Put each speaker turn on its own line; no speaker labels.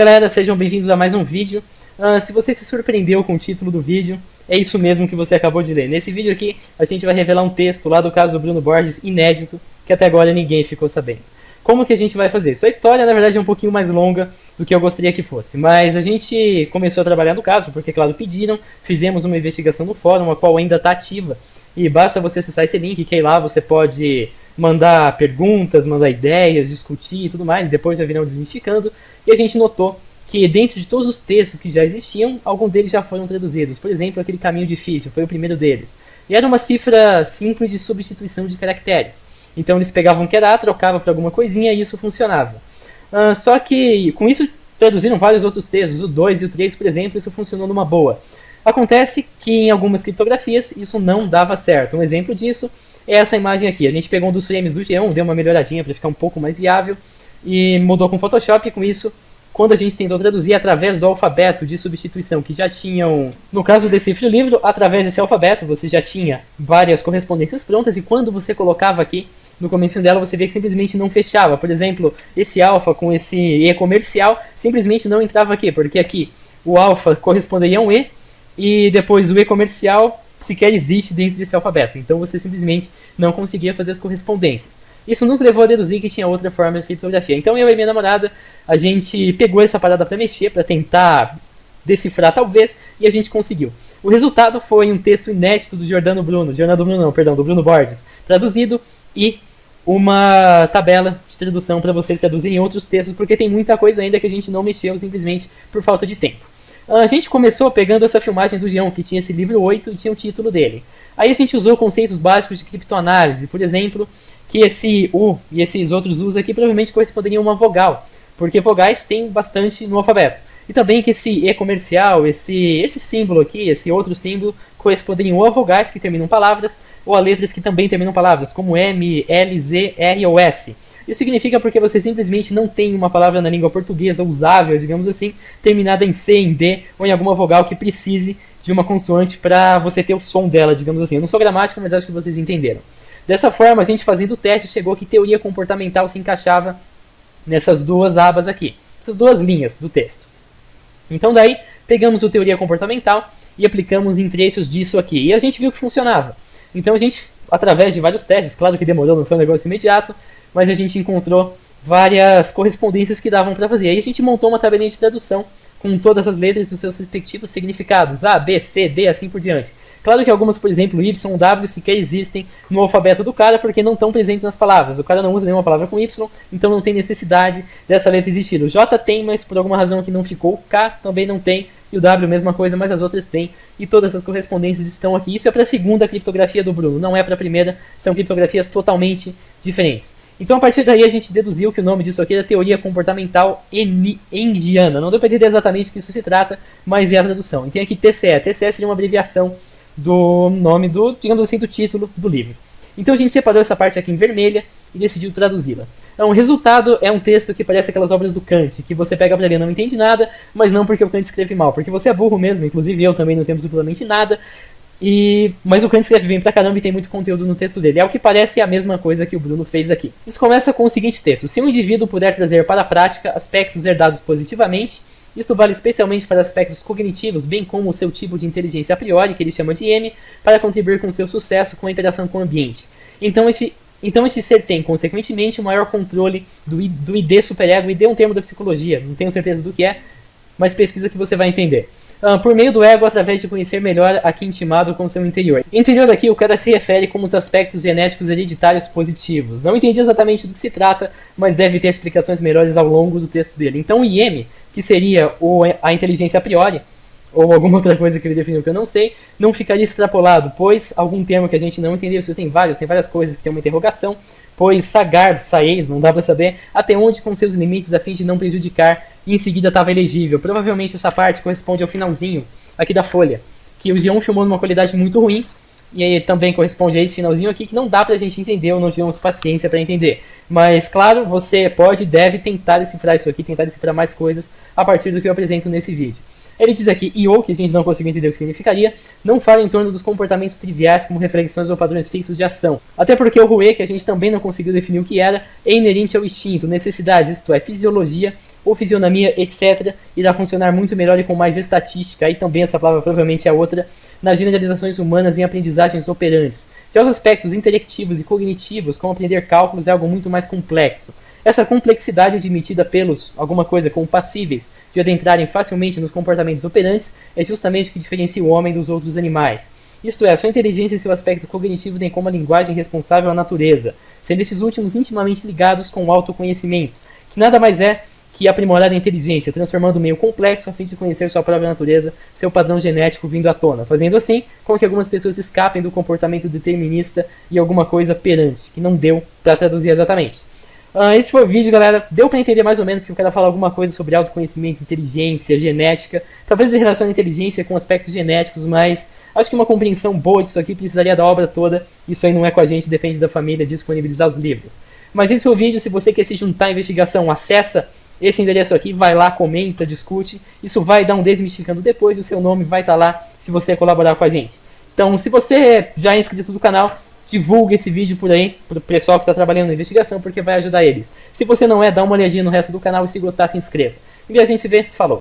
Galera, sejam bem-vindos a mais um vídeo. Se você se surpreendeu com o título do vídeo, é isso mesmo que você acabou de ler. Nesse vídeo aqui, a gente vai revelar um texto lá do caso do Bruno Borges, inédito, que até agora ninguém ficou sabendo. Como que a gente vai fazer isso? A história, na verdade, é um pouquinho mais longa do que eu gostaria que fosse, mas a gente começou a trabalhar no caso, porque, claro, pediram, fizemos uma investigação no fórum, a qual ainda está ativa, e basta você acessar esse link, que aí lá você pode mandar perguntas, mandar ideias, discutir e tudo mais, depois vai virar um desmistificando, e a gente notou que dentro de todos os textos que já existiam, alguns deles já foram traduzidos. Por exemplo, aquele Caminho Difícil, foi o primeiro deles. E era uma cifra simples de substituição de caracteres. Então eles pegavam o que era A, trocavam para alguma coisinha e isso funcionava. Só que com isso traduziram vários outros textos, o 2 e o 3, por exemplo, isso funcionou numa boa. Acontece que em algumas criptografias isso não dava certo. Um exemplo disso é essa imagem aqui. A gente pegou um dos frames do G1, deu uma melhoradinha para ficar um pouco mais viável e mudou com o Photoshop, e com isso, quando a gente tentou traduzir através do alfabeto de substituição que já tinham, no caso desse Decifre o Livro, através desse alfabeto você já tinha várias correspondências prontas, e quando você colocava aqui no começo dela você vê que simplesmente não fechava. Por exemplo, esse alfa com esse E comercial simplesmente não entrava aqui, porque aqui o alfa corresponderia a um E, e depois o E comercial sequer existe dentro desse alfabeto, então você simplesmente não conseguia fazer as correspondências. Isso nos levou a deduzir que tinha outra forma de criptografia. Então eu e minha namorada, a gente pegou essa parada para mexer, para tentar decifrar talvez, e a gente conseguiu. O resultado foi um texto inédito do do Bruno Borges, traduzido, e uma tabela de tradução para vocês traduzirem outros textos, porque tem muita coisa ainda que a gente não mexeu simplesmente por falta de tempo. A gente começou pegando essa filmagem do G1, que tinha esse livro 8 e tinha o título dele. Aí a gente usou conceitos básicos de criptoanálise, por exemplo, que esse U e esses outros U's aqui provavelmente corresponderiam a uma vogal, porque vogais tem bastante no alfabeto. E também que esse E comercial, esse símbolo aqui, esse outro símbolo, corresponderiam ou a vogais que terminam palavras, ou a letras que também terminam palavras, como M, L, Z, R ou S. Isso significa porque você simplesmente não tem uma palavra na língua portuguesa usável, digamos assim, terminada em C, em D, ou em alguma vogal que precise de uma consoante para você ter o som dela, digamos assim. Eu não sou gramática, mas acho que vocês entenderam. Dessa forma, a gente fazendo o teste chegou que teoria comportamental se encaixava nessas duas abas aqui, essas duas linhas do texto. Então daí, pegamos o teoria comportamental e aplicamos em trechos disso aqui, e a gente viu que funcionava. Então a gente, através de vários testes, claro que demorou, não foi um negócio imediato, mas a gente encontrou várias correspondências que davam para fazer. Aí a gente montou uma tabelinha de tradução com todas as letras dos seus respectivos significados, A, B, C, D, assim por diante. Claro que algumas, por exemplo, Y, W, sequer existem no alfabeto do cara, porque não estão presentes nas palavras. O cara não usa nenhuma palavra com Y, então não tem necessidade dessa letra existir. O J tem, mas por alguma razão aqui não ficou. O K também não tem, e o W mesma coisa, mas as outras têm. E todas as correspondências estão aqui. Isso é para a segunda criptografia do Bruno, não é para a primeira, são criptografias totalmente diferentes. Então, a partir daí, a gente deduziu que o nome disso aqui era teoria comportamental engiana. Não deu para entender exatamente o que isso se trata, mas é a tradução. E tem aqui TCE. TCE seria uma abreviação do nome do, digamos assim, do título do livro. Então, a gente separou essa parte aqui em vermelha e decidiu traduzi-la. Então, o resultado é um texto que parece aquelas obras do Kant, que você pega para ler e não entende nada, mas não porque o Kant escreve mal, porque você é burro mesmo, inclusive eu também não entendo absolutamente nada. Mas o Kant escreve bem pra caramba e tem muito conteúdo no texto dele. É o que parece a mesma coisa que o Bruno fez aqui. Isso começa com o seguinte texto: se um indivíduo puder trazer para a prática aspectos herdados positivamente, isto vale especialmente para aspectos cognitivos, bem como o seu tipo de inteligência a priori, que ele chama de M, para contribuir com seu sucesso com a interação com o ambiente. Então este ser tem, consequentemente, o maior controle do ID superego. ID é um termo da psicologia, não tenho certeza do que é, mas pesquisa que você vai entender. Por meio do ego, através de conhecer melhor aqui intimado com seu interior. Interior aqui, o cara se refere como os aspectos genéticos hereditários positivos. Não entendi exatamente do que se trata, mas deve ter explicações melhores ao longo do texto dele. Então o IM, que seria a inteligência a priori, ou alguma outra coisa que ele definiu que eu não sei, não ficaria extrapolado, pois algum termo que a gente não entendeu, isso tem várias coisas que tem uma interrogação, pois saez, não dá pra saber até onde com seus limites a fim de não prejudicar, e em seguida estava elegível. Provavelmente essa parte corresponde ao finalzinho aqui da folha, que o G1 filmou numa qualidade muito ruim, e aí também corresponde a esse finalzinho aqui que não dá pra gente entender, ou não tivemos paciência para entender. Mas claro, você pode e deve tentar decifrar isso aqui, tentar decifrar mais coisas a partir do que eu apresento nesse vídeo. Ele diz aqui, IO, que a gente não conseguiu entender o que significaria, não fala em torno dos comportamentos triviais como reflexões ou padrões fixos de ação. Até porque o RUE, que a gente também não conseguiu definir o que era, é inerente ao instinto, necessidades, isto é, fisiologia, ou fisionomia, etc., irá funcionar muito melhor e com mais estatística, aí também essa palavra provavelmente é outra, nas generalizações humanas em aprendizagens operantes. Já os aspectos intelectivos e cognitivos, como aprender cálculos, é algo muito mais complexo. Essa complexidade admitida pelos, alguma coisa como passíveis, de adentrarem facilmente nos comportamentos operantes, é justamente o que diferencia o homem dos outros animais. Isto é, sua inteligência e seu aspecto cognitivo têm como a linguagem responsável a natureza, sendo esses últimos intimamente ligados com o autoconhecimento, que nada mais é que aprimorar a inteligência, transformando o meio complexo a fim de conhecer sua própria natureza, seu padrão genético vindo à tona, fazendo assim com que algumas pessoas escapem do comportamento determinista e alguma coisa perante, que não deu para traduzir exatamente. Esse foi o vídeo, galera. Deu pra entender mais ou menos que eu quero falar alguma coisa sobre autoconhecimento, inteligência, genética. Talvez ele relacione a inteligência com aspectos genéticos, mas acho que uma compreensão boa disso aqui precisaria da obra toda. Isso aí não é com a gente, depende da família disponibilizar os livros. Mas esse foi o vídeo. Se você quer se juntar à investigação, acessa esse endereço aqui, vai lá, comenta, discute. Isso vai dar um Desmistificando depois e o seu nome vai estar lá se você colaborar com a gente. Então, se você já é inscrito no canal, divulgue esse vídeo por aí, pro pessoal que está trabalhando na investigação, porque vai ajudar eles. Se você não é, dá uma olhadinha no resto do canal e se gostar, se inscreva. E a gente se vê, falou!